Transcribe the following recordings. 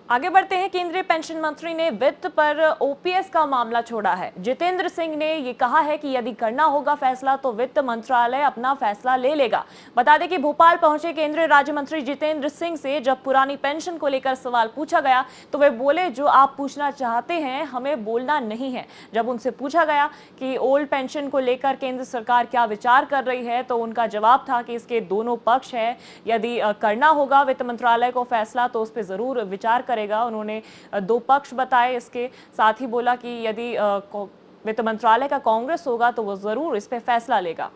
आगे बढ़ते हैं। केंद्रीय पेंशन मंत्री ने वित्त पर ओपीएस का मामला छोड़ा है। जितेंद्र सिंह ने ये कहा है कि यदि करना होगा फैसला तो वित्त मंत्रालय अपना फैसला ले लेगा। बता दें कि भोपाल पहुंचे केंद्रीय राज्य मंत्री जितेंद्र सिंह से जब पुरानी पेंशन को लेकर सवाल पूछा गया तो वे बोले, जो आप पूछना चाहते हैं हमें बोलना नहीं है। जब उनसे पूछा गया कि ओल्ड पेंशन को लेकर केंद्र सरकार क्या विचार कर रही है तो उनका जवाब था कि इसके दोनों पक्ष हैं। यदि करना होगा वित्त मंत्रालय को फैसला तो उस पर जरूर विचार करेगा। उन्होंने दो पक्ष बताए। इसके साथ ही बोला कि यदि वित्त मंत्रालय का कांग्रेस होगा तो वो जरूर इस पे फैसला लेगा।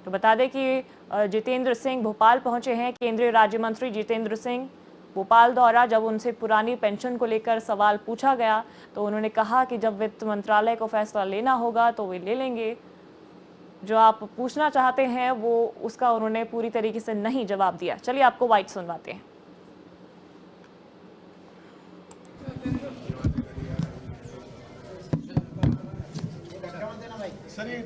तो बता दें कि जितेंद्र सिंह भोपाल पहुंचे हैं। केंद्रीय राज्य मंत्री जितेंद्र सिंह भोपाल दौरा, जब उनसे पुरानी पेंशन को लेकर सवाल पूछा गया तो उन्होंने कहा कि जब वित्त मंत्रालय को फैसला लेना होगा तो वे ले लेंगे। जो आप पूछना चाहते हैं वो उसका उन्होंने पूरी तरीके से नहीं जवाब दिया। चलिए आपको वाइट सुनवाते हैं। सर, ये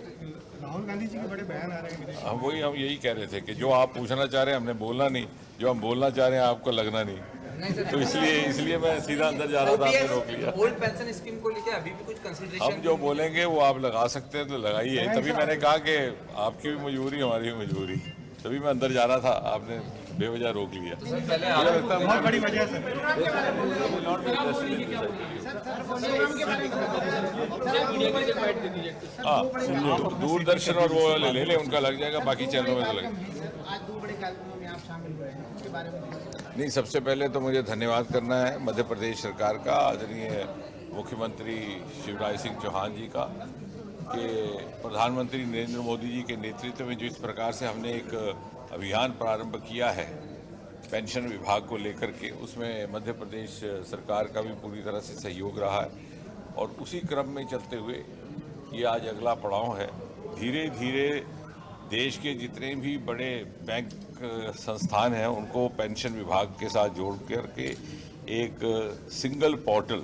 राहुल गांधी जी के बड़े बयान आ रहे हैं। हम यही कह रहे थे कि जो आप पूछना चाह रहे हैं हमने बोलना नहीं, जो हम बोलना चाह रहे हैं आपको लगना नहीं, तो इसलिए मैं सीधा अंदर जा रहा था, आपने रोक लिया। ओल्ड पेंशन स्कीम को लेकर अभी भी कुछ कंसिडरेशन? हम जो बोलेंगे वो आप लगा सकते हैं तो लगाइए। तभी मैंने कहा कि आपकी भी मजबूरी हमारी भी मजबूरी, तभी मैं अंदर जा रहा था, आपने बेवजह रोक लिया। बहुत बड़ी वजह है हाँ, दूरदर्शन और वो ले ले, उनका लग जाएगा, बाकी चैनलों में तो लगे। आज दो बड़े कार्यक्रमों में आप शामिल हुए हैं, उसके बारे में नहीं, सबसे पहले तो मुझे धन्यवाद करना है मध्य प्रदेश सरकार का, आदरणीय मुख्यमंत्री शिवराज सिंह चौहान जी का, कि प्रधानमंत्री नरेंद्र मोदी जी के नेतृत्व में जो इस प्रकार से हमने एक अभियान प्रारंभ किया है पेंशन विभाग को लेकर के, उसमें मध्य प्रदेश सरकार का भी पूरी तरह से सहयोग रहा है। और उसी क्रम में चलते हुए ये आज अगला पड़ाव है। धीरे धीरे देश के जितने भी बड़े बैंक संस्थान हैं उनको पेंशन विभाग के साथ जोड़ करके एक single portal,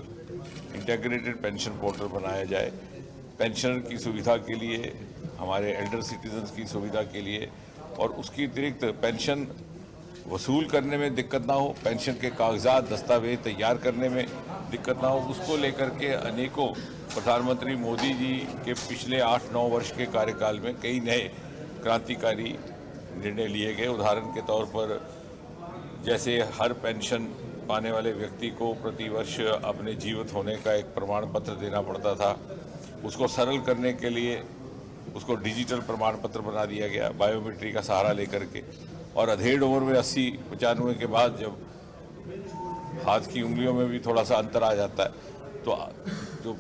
integrated pension portal बनाया जाए। पेंशनर की सुविधा के लिए, हमारे एल्डर सिटीजन्स की सुविधा के लिए, और उसकी अतिरिक्त पेंशन वसूल करने में दिक्कत ना हो, पेंशन के कागजात दस्तावेज तैयार करने में दिक्कत ना हो, उसको लेकर के अनेकों प्रधानमंत्री मोदी जी के पिछले 8-9 वर्ष के कार्यकाल में कई नए क्रांतिकारी निर्णय लिए गए। उदाहरण के तौर पर जैसे हर पेंशन पाने वाले व्यक्ति को प्रतिवर्ष अपने जीवित होने का एक प्रमाण पत्र देना पड़ता था, उसको सरल करने के लिए उसको डिजिटल प्रमाण पत्र बना दिया गया बायोमेट्री का सहारा लेकर के। और अधेड़ उम्र में 80-95 के बाद जब हाथ की उंगलियों में भी थोड़ा सा अंतर आ जाता है तो जो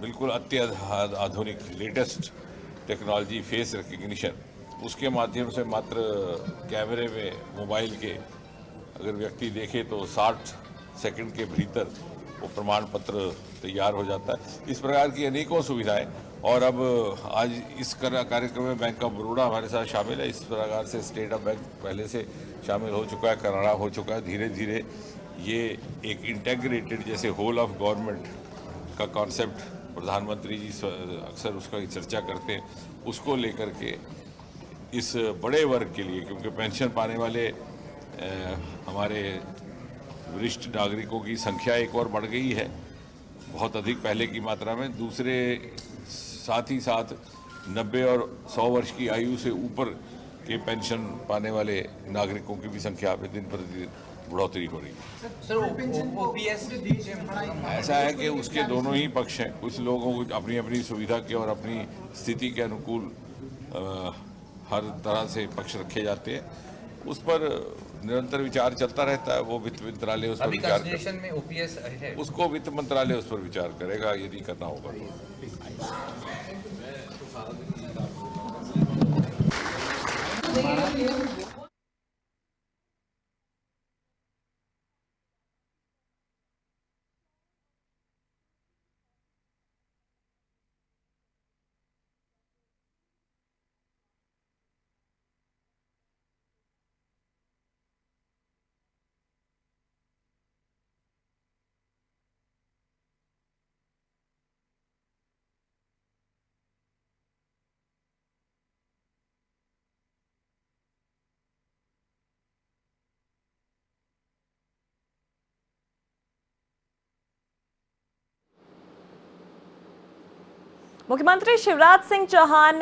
बिल्कुल आधुनिक लेटेस्ट टेक्नोलॉजी फेस रिकग्निशन, उसके माध्यम से मात्र कैमरे में मोबाइल के अगर व्यक्ति देखे तो 60 सेकंड के भीतर वो प्रमाण पत्र तैयार हो जाता है। इस प्रकार की अनेकों सुविधाएं, और अब आज इस कार्यक्रम में बैंक ऑफ बड़ौदा हमारे साथ शामिल है। इस प्रकार से स्टेट ऑफ बैंक पहले से शामिल हो चुका है, कनाडा हो चुका है। धीरे धीरे ये एक इंटेग्रेटेड, जैसे होल ऑफ गवर्नमेंट का कॉन्सेप्ट प्रधानमंत्री जी अक्सर उसका चर्चा करते हैं, उसको लेकर के इस बड़े वर्ग के लिए, क्योंकि पेंशन पाने वाले हमारे वरिष्ठ नागरिकों की संख्या एक और बढ़ गई है, बहुत अधिक पहले की मात्रा में। दूसरे साथ ही साथ 90 और 100 वर्ष की आयु से ऊपर के पेंशन पाने वाले नागरिकों की भी संख्या में दिन प्रतिदिन बढ़ोतरी हो रही है। सर, ओपीएस ऐसा है कि उसके दोनों ही पक्ष हैं। कुछ लोगों को अपनी अपनी सुविधा के और अपनी स्थिति के अनुकूल हर तरह से पक्ष रखे जाते हैं, उस पर निरंतर विचार चलता रहता है। वो वित्त मंत्रालय उस पर विचार में ओपीएस है, उसको वित्त मंत्रालय उस पर विचार करेगा यदि करना होगा तो। मुख्यमंत्री शिवराज सिंह चौहान